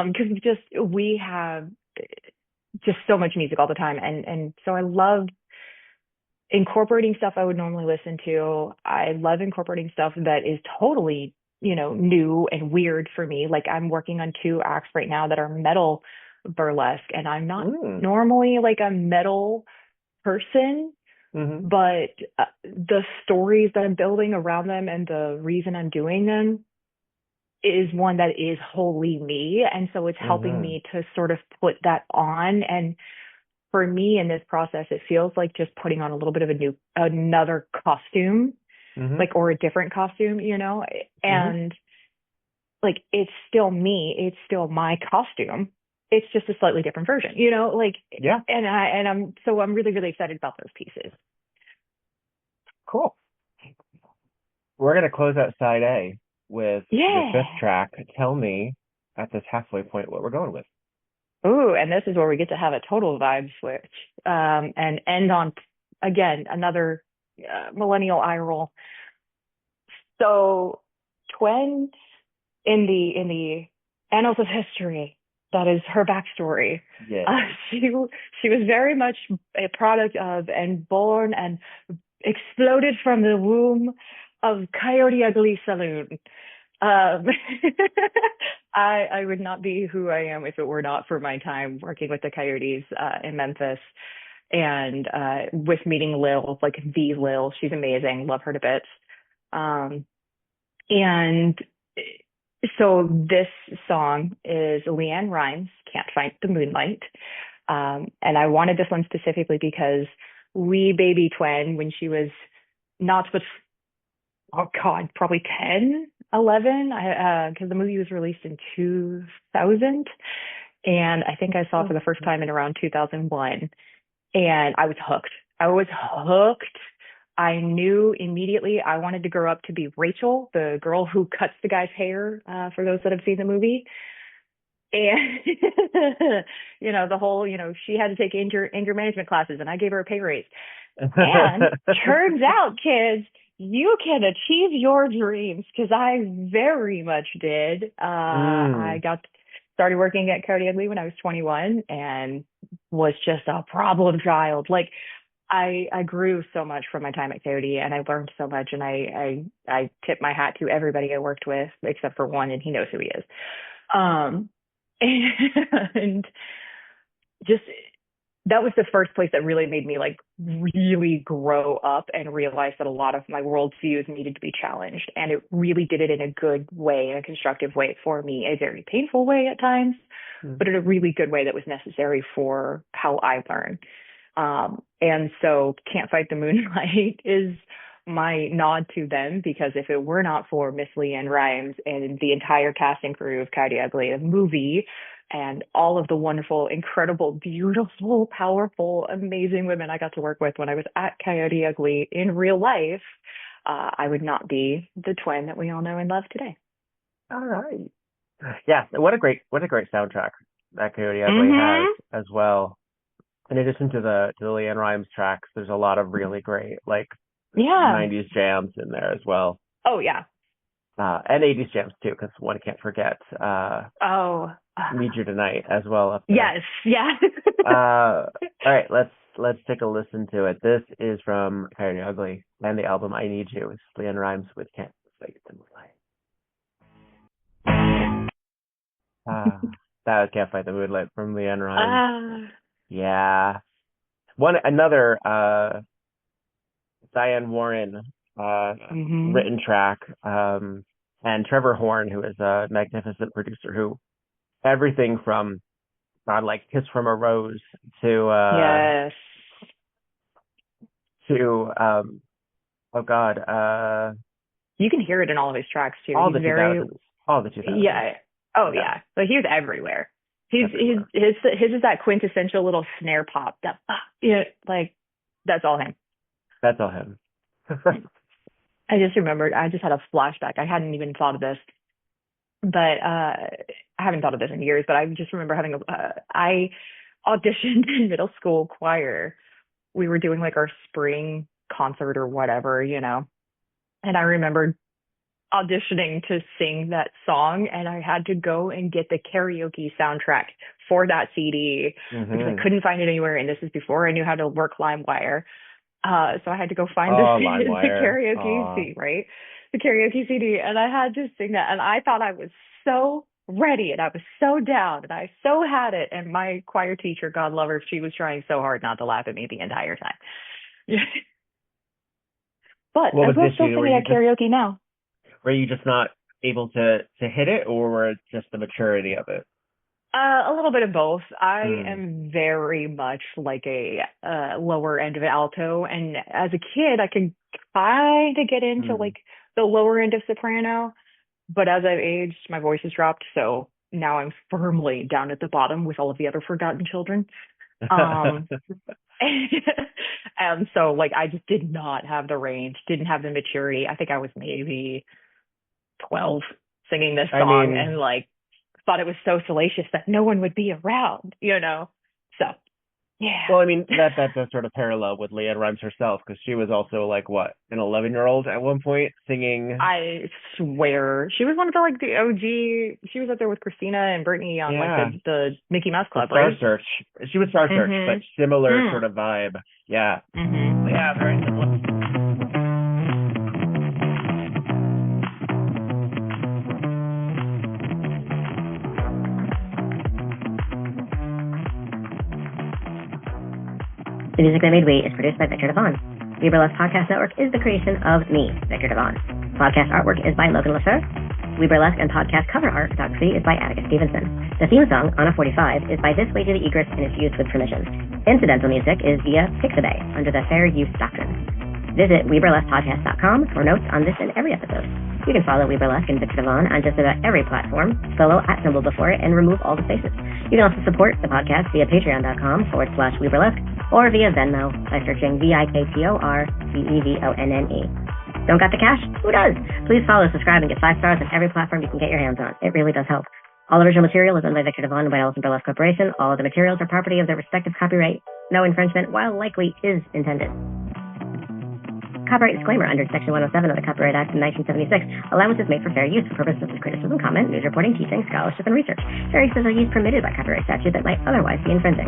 Because we have just so much music all the time. And so I love incorporating stuff I would normally listen to. I love incorporating stuff that is totally, new and weird for me. Like I'm working on 2 acts right now that are metal burlesque, and I'm not normally like a metal person. Mm-hmm. But the stories that I'm building around them and the reason I'm doing them is one that is wholly me. And so it's helping me to sort of put that on. And for me in this process, it feels like just putting on a little bit of another costume, like, or a different costume, and like, it's still me. It's still my costume. It's just a slightly different version, yeah. And I'm really, really excited about those pieces. Cool. We're going to close out side A with the 5th track. Tell me at this halfway point what we're going with. Ooh, and this is where we get to have a total vibe switch, and end on, again, another millennial eye roll. So Twen, in the annals of history, that is her backstory. Yeah. She was very much a product of and born and exploded from the womb of Coyote Ugly Saloon. I would not be who I am if it were not for my time working with the Coyotes in Memphis, and with meeting Lil, like the Lil. She's amazing. Love her to bits. And so this song is LeAnn Rimes, Can't Fight the Moonlight. And I wanted this one specifically because wee baby Twen, when she was not but, oh God, probably 10, 11, because the movie was released in 2000. And I think I saw it for the first time in around 2001. And I was hooked. I knew immediately I wanted to grow up to be Rachel, the girl who cuts the guy's hair, for those that have seen the movie. And, the whole, she had to take anger management classes, and I gave her a pay raise. And turns out, kids, you can achieve your dreams, because I very much did. I started working at Coyote Ugly when I was 21 and was just a problem child. Like, I grew so much from my time at Coyote, and I learned so much, and I tip my hat to everybody I worked with except for one, and he knows who he is. And just, that was the first place that really made me like really grow up and realize that a lot of my worldviews needed to be challenged. And it really did it in a good way, in a constructive way for me, a very painful way at times, but in a really good way that was necessary for how I learn. And so Can't Fight the Moonlight is my nod to them, because if it were not for Miss LeAnn Rimes and the entire cast and crew of Coyote Ugly, the movie, and all of the wonderful, incredible, beautiful, powerful, amazing women I got to work with when I was at Coyote Ugly in real life, I would not be the Twen that we all know and love today. All right. Yeah, what a great soundtrack that Coyote Ugly has as well. In addition to the LeAnn Rimes tracks, there's a lot of really great 90s jams in there as well. Oh yeah. And 80s jams too, because one can't forget Need You Tonight as well up there. Yes, yeah. All right, let's take a listen to it. This is from Coyote Ugly and the album I Need You. It's LeAnn Rimes with Can't Fight the Moonlight. That was Can't Fight the Moonlight from LeAnn Rimes. Yeah. Another Diane Warren written track, and Trevor Horn, who is a magnificent producer who everything from like Kiss from a Rose Yes. to oh God, You can hear it in all of his tracks too. all He's the very 2000s. All the 2000s. yeah. Oh Yeah. yeah. But he was everywhere. Everywhere. His is that quintessential little snare pop. That yeah, like that's all him. That's all him. I just remembered. I just had a flashback. I hadn't even thought of this, but I haven't thought of this in years. But I just remember having I auditioned in middle school choir. We were doing like our spring concert or whatever, you know. And I remembered auditioning to sing that song, and I had to go and get the karaoke soundtrack for that CD because I couldn't find it anywhere. And this is before I knew how to work LimeWire. So I had to go find the karaoke CD, right? The karaoke CD, and I had to sing that. And I thought I was so ready, and I was so down, and I so had it. And my choir teacher, God love her, she was trying so hard not to laugh at me the entire time. But I will still sing it at karaoke now. Were you just not able to hit it, or just the maturity of it? A little bit of both. I am very much like a lower end of alto, and as a kid, I could kind of get into like the lower end of soprano, but as I've aged, my voice has dropped, so now I'm firmly down at the bottom with all of the other forgotten children. And so, like, I just did not have the range, didn't have the maturity. I think I was maybe 12 singing this song, and like thought it was so salacious that no one would be around, you know. So yeah. Well, I mean, that's a sort of parallel with LeAnn Rimes herself, because she was also like what, an 11-year-old at one point singing. I swear she was one of the like the OG. She was up there with Christina and Brittany on like the Mickey Mouse Club, Star right? Search. She was Star Search, but similar sort of vibe. Yeah. Yeah, very similar. The Music That Made We is produced by Viktor Devon. The Burlesque Podcast Network is the creation of me, Viktor Devon. Podcast artwork is by Logan Lefeur. We Burlesque and podcast cover art photography is by Atticus Stevenson. The theme song, On a 45, is by This Way to the Egress and is used with permission. Incidental music is via Pixabay under the Fair Use Doctrine. Visit WeBurlesquePodcast.com for notes on this and every episode. You can follow We Burlesque and Viktor Devon on just about every platform, follow @ symbol before it, and remove all the spaces. You can also support the podcast via patreon.com/WeBurlesque or via Venmo by searching VIKTORBEVONNE. Don't got the cash? Who does? Please follow, subscribe, and get 5 stars on every platform you can get your hands on. It really does help. All original material is owned by Viktor Devon and by Ellison Burlesque Corporation. All of the materials are property of their respective copyright. No infringement, while likely, is intended. Copyright disclaimer under Section 107 of the Copyright Act of 1976. Allowance is made for fair use for purposes of criticism, comment, news reporting, teaching, scholarship, and research. Fair uses are used permitted by copyright statute that might otherwise be infringing.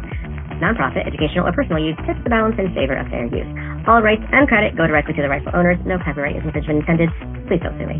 Non-profit, educational, or personal use tips the balance in favor of fair use. All rights and credit go directly to the rightful owners. No copyright infringement intended. Please don't sue me.